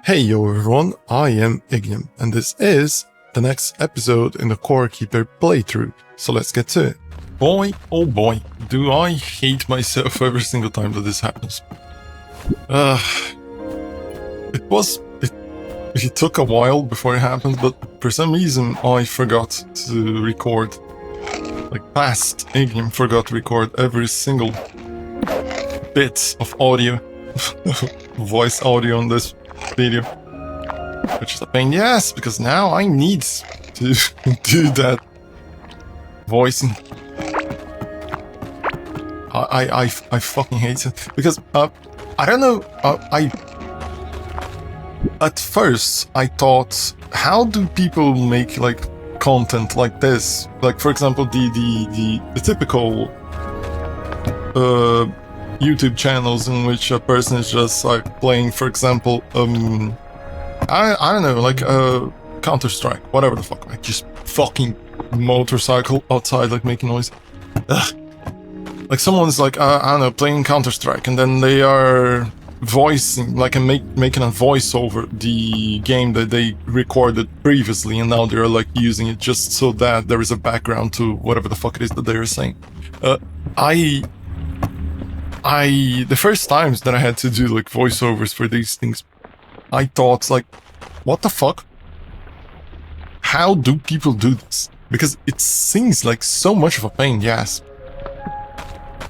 Hey yo everyone, I am Ignium, and this is the next episode in the Core Keeper playthrough, so let's get to it. Boy, oh boy, do I hate myself every single time that this happens. It took a while before it happened, but for some reason I forgot to record, past Ignium forgot to record every single bit of audio, voice audio on this video, which is a pain in the ass, because now I need to do that voicing. I fucking hate it, because I don't know, at first I thought, how do people make content like this? Like, for example, the typical YouTube channels in which a person is just playing, for example, I don't know, Counter-Strike, whatever the fuck, just fucking motorcycle outside, making noise. Ugh. Someone's I don't know, playing Counter-Strike, and then they are voicing, making a voiceover the game that they recorded previously, and now they're using it just so that there is a background to whatever the fuck it is that they're saying. The first times that I had to do voiceovers for these things, I thought what the fuck? How do people do this? Because it seems like so much of a pain in the ass.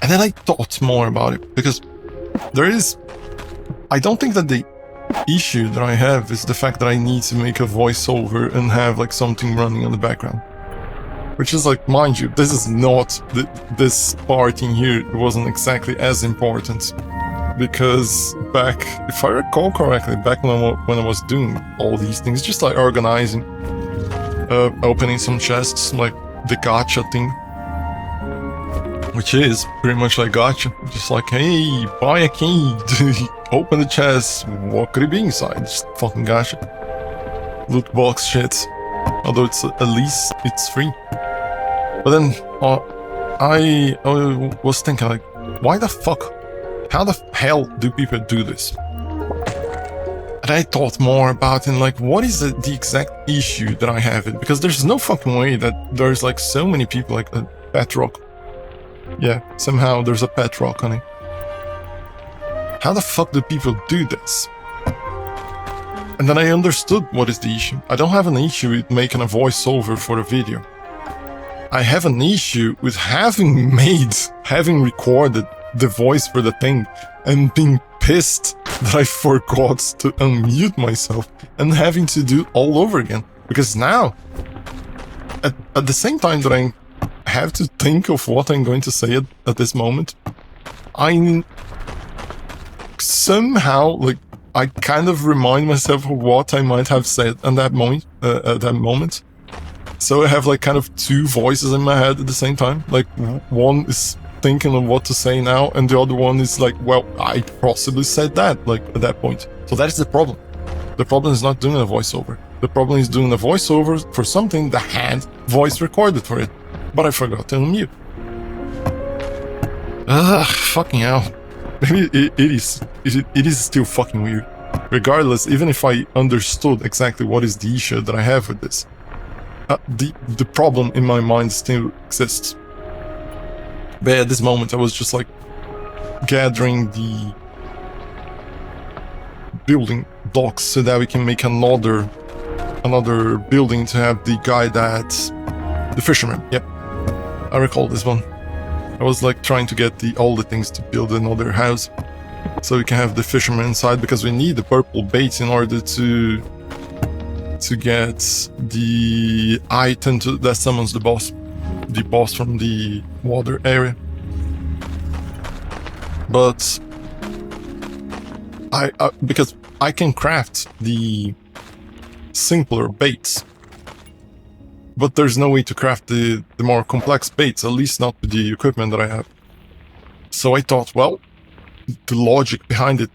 And then I thought more about it, because I don't think that the issue that I have is the fact that I need to make a voiceover and have something running on the background. Which is mind you, this is not, this part in here wasn't exactly as important. Because back, if I recall correctly, back when I was doing all these things, just organizing, opening some chests, the gacha thing. Which is pretty much like gacha. Just hey, buy a key, open the chest, what could it be inside? Just fucking gacha. Loot box shit. Although at least it's free. But then, I was thinking, why the fuck? How the hell do people do this? And I thought more about it, what is the exact issue that I have it? Because there's no fucking way that there's so many people, a pet rock. Yeah, somehow there's a pet rock on it. How the fuck do people do this? And then I understood what is the issue. I don't have an issue with making a voiceover for a video. I have an issue with having recorded the voice for the thing and being pissed that I forgot to unmute myself and having to do it all over again. Because now, at the same time that I have to think of what I'm going to say at this moment, I somehow, I kind of remind myself of what I might have said at that moment. So I have kind of two voices in my head at the same time. One is thinking of what to say now, and the other one is well, I possibly said that, at that point. So that is the problem. The problem is not doing a voiceover. The problem is doing a voiceover for something that had voice recorded for it. But I forgot to unmute. Fucking hell. It is still fucking weird. Regardless, even if I understood exactly what is the issue that I have with this, the problem in my mind still exists. But at this moment I was just gathering the building blocks so that we can make another building to have the guy the fisherman. Yep, I recall this one. I was trying to get all the things to build another house so we can have the fisherman inside, because we need the purple bait in order to get the item that summons the boss from the water area. But because I can craft the simpler baits, but there's no way to craft the more complex baits, at least not with the equipment that I have. So I thought, well, the logic behind it,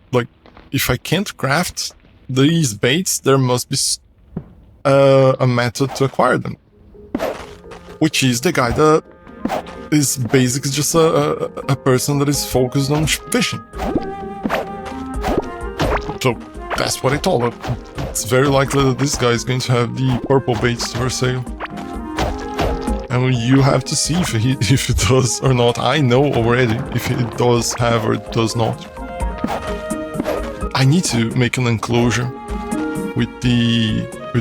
if I can't craft these baits, there must be a method to acquire them, which is the guy that is basically just a person that is focused on fishing. So that's what I told her. It's very likely that this guy is going to have the purple baits for sale. And you have to see if it does or not. I know already if it does have or does not. I need to make an enclosure with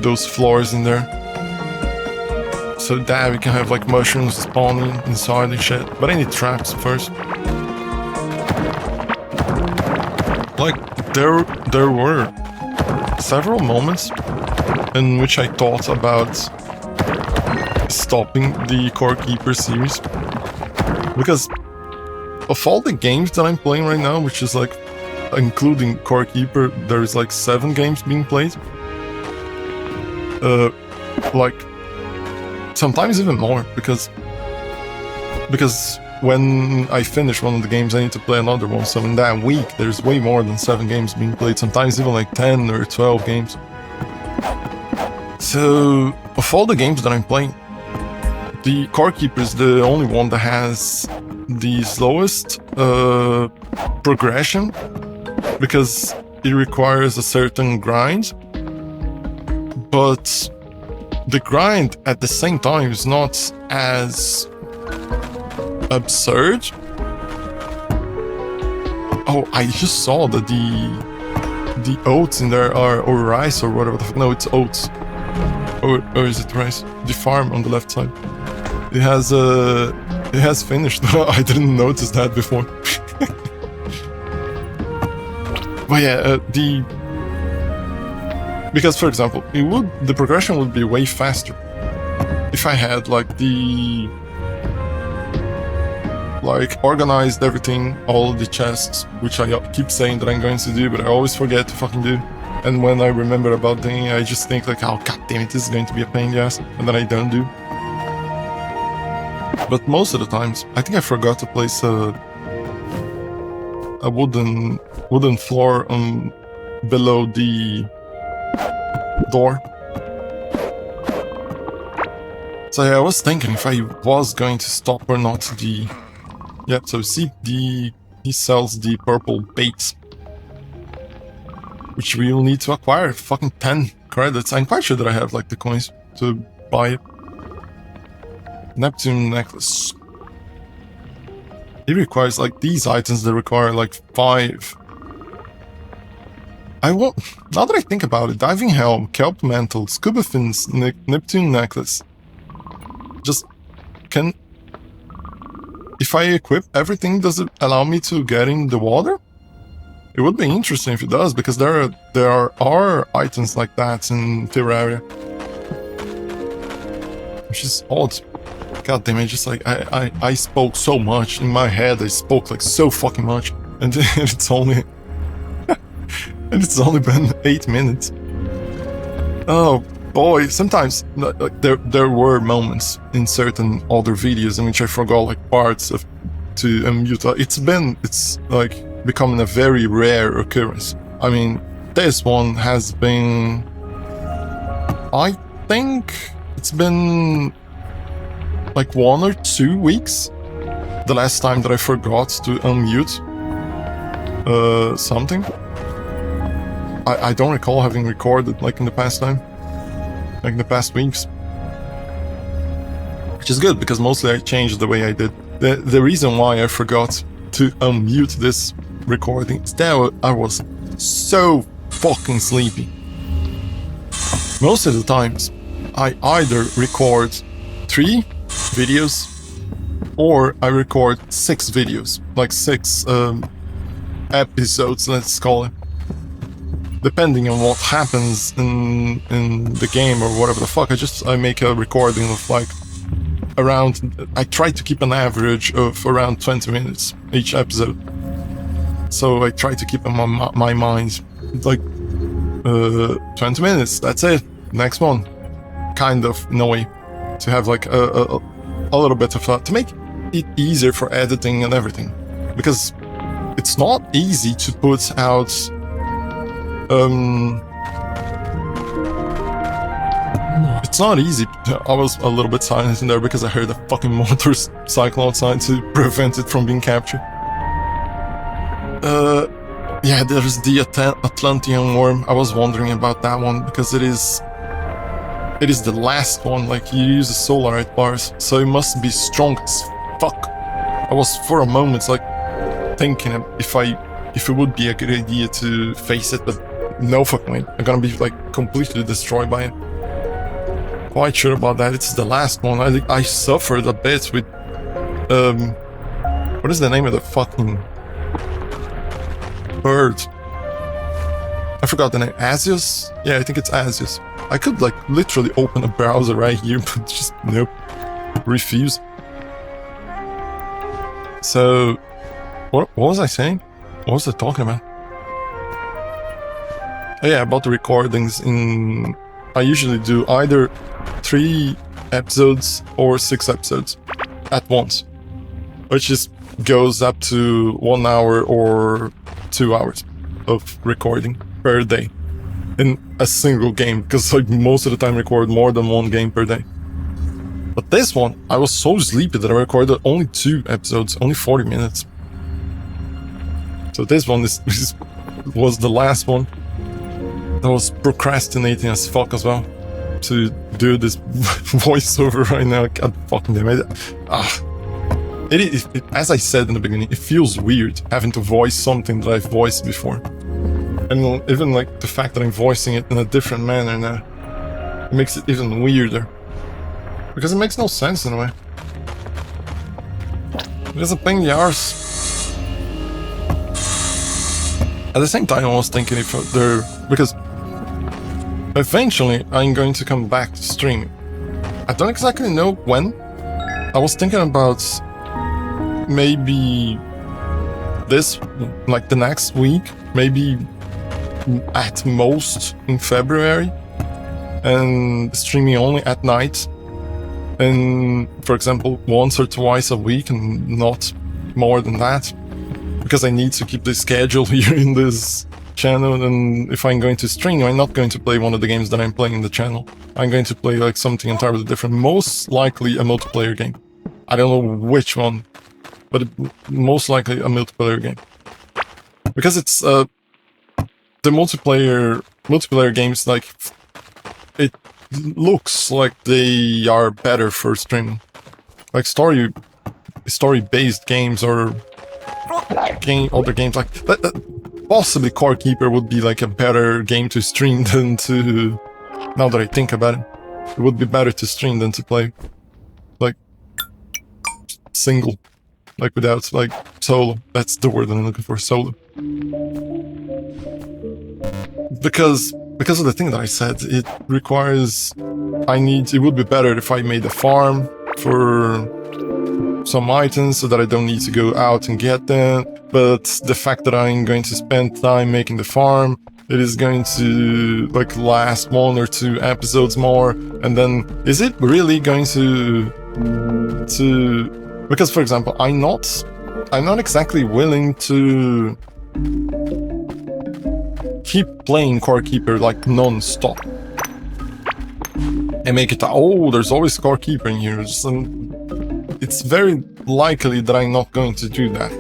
those floors in there, so that we can have like mushrooms spawning inside and shit. But I need traps first. Like there were several moments in which I thought about stopping the Core Keeper series, because of all the games that I'm playing right now, which is like, including Core Keeper, there's like 7 games being played. Like sometimes even more, because when I finish one of the games I need to play another one, so in that week there's way more than 7 games being played, sometimes even like 10 or 12 games. So of all the games that I'm playing, the Core Keeper is the only one that has the slowest progression, because it requires a certain grind, but the grind at the same time is not as absurd. Oh, I just saw that the oats in there are, or rice or whatever the fuck. No, it's oats. Or is it rice? The farm on the left side. It has finished. I didn't notice that before. But yeah, because for example, the progression would be way faster if I had like organized everything, all the chests, which I keep saying that I'm going to do, but I always forget to fucking do. And when I remember about doing it, I just think like, oh god damn it, this is going to be a pain in the ass, and then I don't do. But most of the times, I think I forgot to place a wooden floor below the door. So yeah, I was thinking if I was going to stop or not the... Yeah, so see, he sells the purple baits, which we will need to acquire fucking 10 credits. I'm quite sure that I have like the coins to buy it. Neptune necklace. It requires like these items that require like 5. I won't. Now that I think about it, diving helm, kelp mantle, scuba fins, Neptune necklace. Just can. If I equip everything, does it allow me to get in the water? It would be interesting if it does, because there are items like that in Terraria, which is odd. God damn it, just like I spoke so much in my head. I spoke like so fucking much, and it's only and it's only been 8 minutes. Oh boy, sometimes like there were moments in certain other videos in which I forgot like parts of to unmute. It's like becoming a very rare occurrence. I mean, this one has been, I think it's been like 1 or 2 weeks the last time that I forgot to unmute something. I don't recall having recorded like in the past time, like in the past weeks, which is good because mostly I changed the way I did. The reason why I forgot to unmute this recording is that I was so fucking sleepy. Most of the times I either record 3 videos or I record 6 videos, like 6 episodes, let's call it, depending on what happens in the game or whatever the fuck. I make a recording of like around, I try to keep an average of around 20 minutes each episode, so I try to keep in my mind like 20 minutes, that's it, next one, kind of, in a way, to have like a little bit of to make it easier for editing and everything, because it's not easy to put out it's not easy. I was a little bit silent in there because I heard a fucking motorcycle outside to prevent it from being captured. Yeah, Yeah, there's the Atlantean worm. I was wondering about that one because it is the last one. Like, you use the solarite bars, so it must be strong as fuck. I was for a moment like thinking if it would be a good idea to face it, but no fucking way. I'm gonna be like completely destroyed by it. Quite sure about that. It's the last one. I suffered a bit with what is the name of the fucking bird? I forgot the name. Azios? Yeah, I think it's Azios. I could like literally open a browser right here, but just nope. Refuse. So what was I saying? What was I talking about? Oh yeah, about the recordings. I usually do either 3 episodes or 6 episodes at once, which just goes up to 1 hour or 2 hours of recording per day in a single game, because like most of the time I record more than 1 game per day. But this one, I was so sleepy that I recorded only 2 episodes, only 40 minutes. So this one was the last one. I was procrastinating as fuck as well to do this voiceover right now. God fucking damn it. As I said in the beginning, it feels weird having to voice something that I've voiced before. And even like the fact that I'm voicing it in a different manner now, it makes it even weirder. Because it makes no sense in a way. It is a pain in the arse. At the same time, I was thinking if there... Because eventually I'm going to come back to streaming. I don't exactly know when. I was thinking about maybe this, like the next week, maybe at most in February, and streaming only at night. And for example, once or twice a week and not more than that, because I need to keep the schedule here in this channel. And if I'm going to stream, I'm not going to play one of the games that I'm playing in the channel. I'm going to play like something entirely different, most likely a multiplayer game. I don't know which one, but most likely a multiplayer game, because it's the multiplayer games, like it looks like they are better for streaming. Like story-based games or other games like possibly Core Keeper would be like a better game to stream than to... Now that I think about it, it would be better to stream than to play like single, like without like solo. That's the word I'm looking for, solo. Because of the thing that I said, it requires... it would be better if I made a farm for some items so that I don't need to go out and get them. But the fact that I'm going to spend time making the farm, it is going to like last 1 or 2 episodes more. And then is it really going to because for example, I'm not exactly willing to keep playing Core Keeper like non-stop and make it, oh, there's always Core Keeper in here. It's very likely that I'm not going to do that.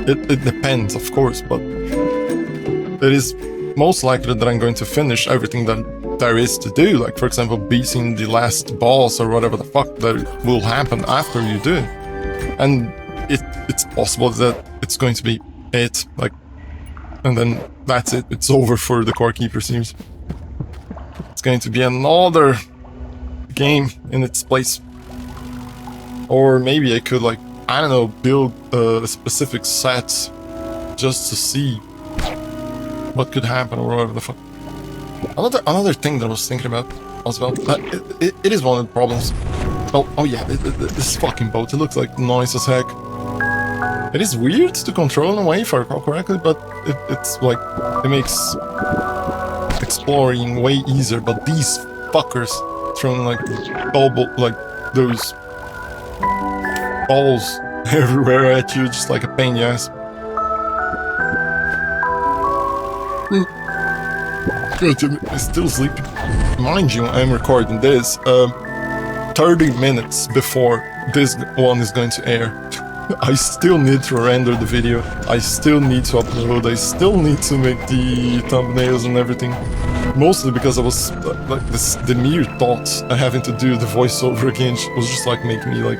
It depends, of course, but it is most likely that I'm going to finish everything that there is to do. Like, for example, beating the last boss or whatever the fuck that will happen after you do it. And it's possible that it's going to be it, like, and then that's it. It's over for the Core Keeper series. It's going to be another game in its place. Or maybe I could, like, I don't know, build a specific set just to see what could happen or whatever the fuck. Another thing that I was thinking about as well, it is one of the problems. Oh yeah, this fucking boat, it looks like nice as heck. It is weird to control in a way, if I recall correctly, but it's like, it makes exploring way easier. But these fuckers throwing like those balls everywhere at you, just like a pain in the ass. I'm still sleeping. Mind you, I'm recording this 30 minutes before this one is going to air. I still need to render the video, I still need to upload, I still need to make the thumbnails and everything. Mostly because I was, like, the mere thought of having to do the voiceover again was just like making me like,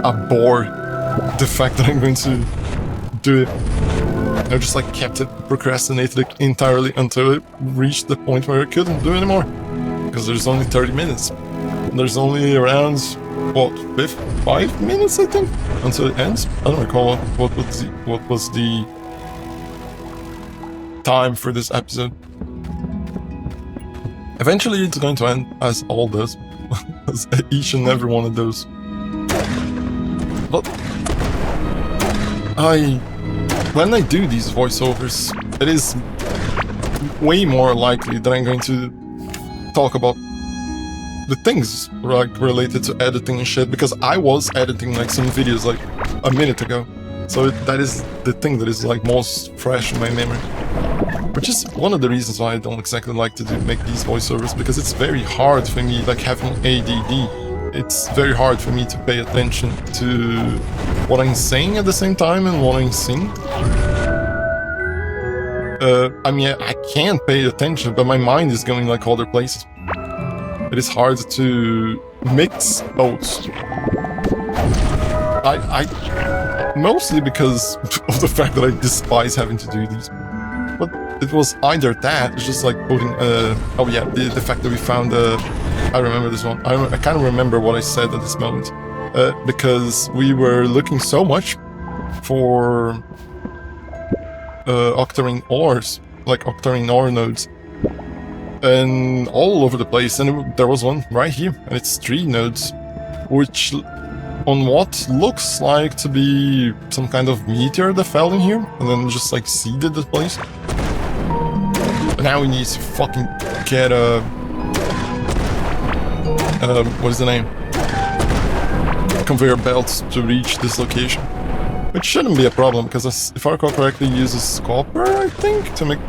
abhor the fact that I'm going to do it. I just like kept it, procrastinated it entirely until it reached the point where I couldn't do anymore. Because there's only 30 minutes. There's only around, what, 5 minutes, I think, until it ends. I don't recall what was the time for this episode. Eventually it's going to end as all does, as each and every one of those. But when I do these voiceovers, it is way more likely that I'm going to talk about the things like related to editing and shit, because I was editing like some videos like a minute ago. So that is the thing that is like most fresh in my memory. Which is one of the reasons why I don't exactly like to make these voiceovers, because it's very hard for me, like having ADD. It's very hard for me to pay attention to what I'm saying at the same time and what I'm seeing. I mean, I can't pay attention, but my mind is going like other places. It is hard to mix both. Mostly because of the fact that I despise having to do these. But it was either that, it's just like putting, oh yeah, the fact that we found, I remember this one. I can't remember what I said at this moment. Because we were looking so much for Octarine ores, like Octarine ore nodes, and all over the place, and there was one right here, and it's 3 nodes, which on what looks like to be some kind of meteor that fell in here, and then just like seeded the place. But now we need to fucking get what is the name? Conveyor belts to reach this location. Which shouldn't be a problem, because if I recall correctly, uses copper, I think, to make...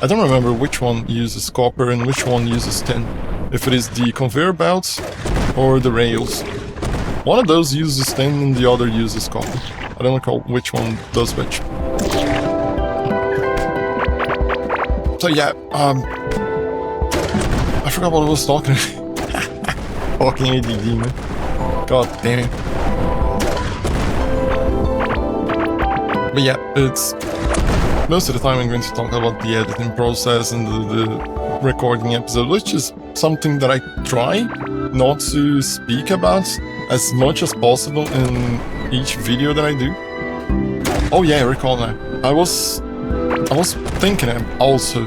I don't remember which one uses copper and which one uses tin. If it is the conveyor belts or the rails. One of those uses tin and the other uses copper. I don't recall which one does which. So yeah, I forgot what I was talking. Fucking ADD, man. God damn it. But yeah, it's... most of the time I'm going to talk about the editing process and the recording episode, which is something that I try not to speak about as much as possible in each video that I do. Oh yeah, I recall now. I was thinking also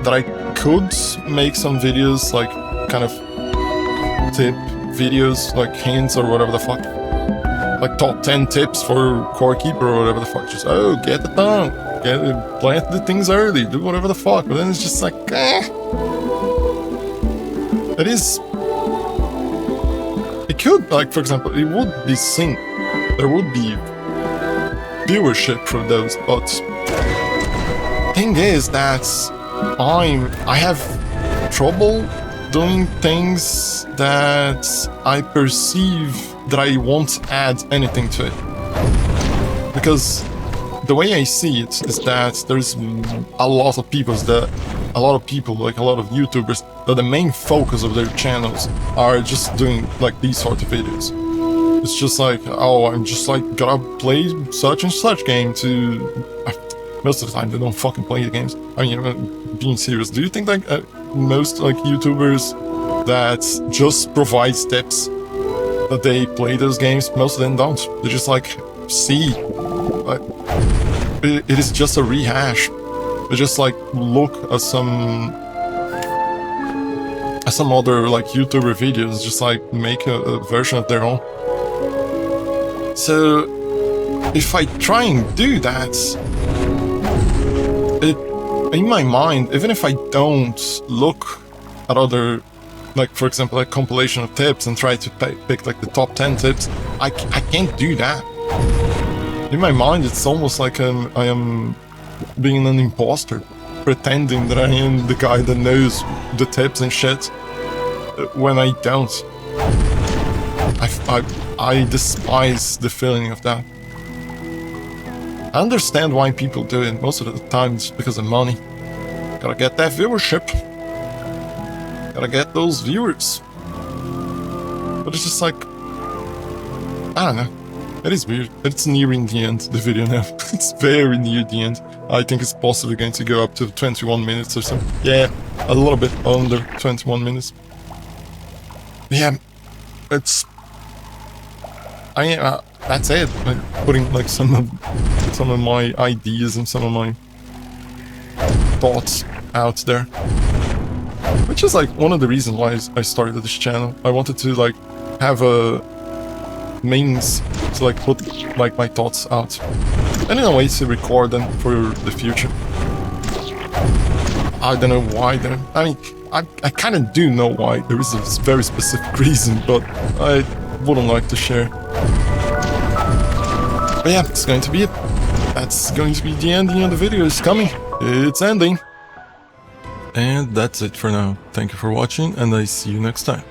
that I could make some videos, like kind of tip videos, like hints or whatever the fuck. Like top 10 tips for Core Keeper or whatever the fuck. Just, oh, get the tongue, plant the things early, do whatever the fuck. But then it's just like, it could, like, for example, it would be seen. There would be viewership for those, but thing is that I have trouble doing things that I perceive that I won't add anything to it. Because the way I see it is that there's a lot of people, like a lot of YouTubers, that the main focus of their channels are just doing like these sort of videos. It's just like, oh, I'm just like gotta play such and such game to... Most of the time they don't fucking play the games. I mean, being serious, do you think like most like YouTubers that just provide tips that they play those games? Most of them don't. They just like see, like it is just a rehash. They just like look at some other like YouTuber videos, just like make a version of their own. So if I try and do that, in my mind, even if I don't look at other, like for example, like compilation of tips and try to pick like the top 10 tips, I can't do that. In my mind, it's almost like I am being an imposter, pretending that I am the guy that knows the tips and shit when I don't. I despise the feeling of that. I understand why people do it. Most of the time it's because of money. Gotta get that viewership. Gotta get those viewers. But it's just like, I don't know. It is weird. It's nearing the end, the video now. It's very near the end. I think it's possibly going to go up to 21 minutes or so. Yeah, a little bit under 21 minutes. Yeah, it's... that's it. Like, putting like some of my ideas and some of my thoughts out there. Which is like one of the reasons why I started this channel. I wanted to like have a means to like put like my thoughts out, and in a way to record them for the future. I don't know why though. I mean, I kind of do know why. There is a very specific reason, but I wouldn't like to share. But yeah, it's going to be it. That's going to be the ending of the video. It's coming. It's ending. And that's it for now. Thank you for watching, and I see you next time.